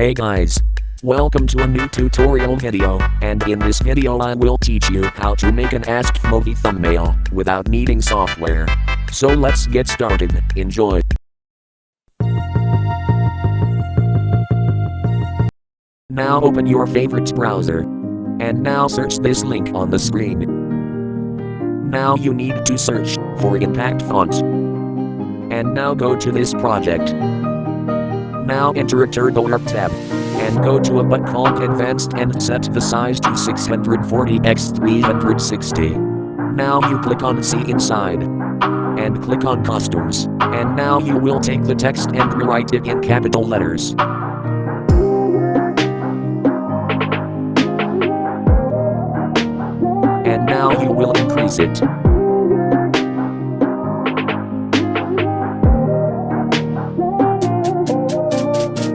Hey guys! Welcome to a new tutorial video, and in this video I will teach you how to make an asdfmovie thumbnail without needing software. So let's get started, enjoy! Now open your favorite browser. And now search this link on the screen. Now you need to search for Impact font. And now go to this project. Now enter a Turbo Art tab. And go to a button called Advanced and set the size to 640 x 360. Now you click on See Inside. And click on Costumes. And now you will take the text and rewrite it in capital letters. And now you will increase it.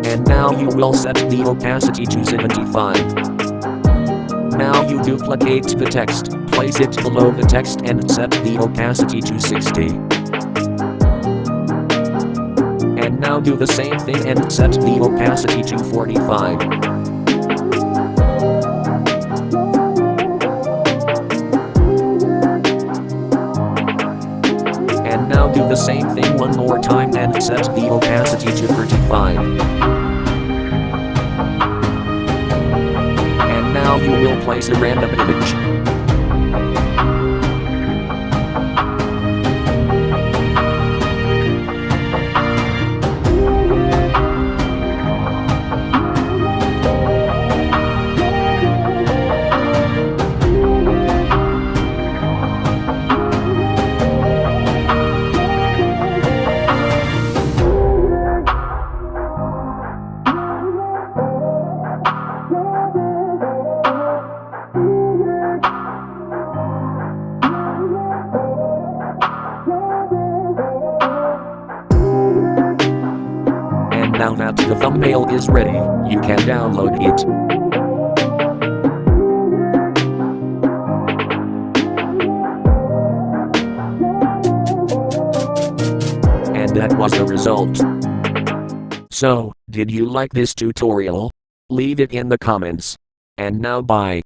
And now you will set the opacity to 75. Now you duplicate the text, place it below the text and set the opacity to 60. And now do the same thing and set the opacity to 45. And now do the same thing one more time and set the opacity to 35. And now you will place a random image. Now that the thumbnail is ready, you can download it. And that was the result. So, did you like this tutorial? Leave it in the comments. And now bye.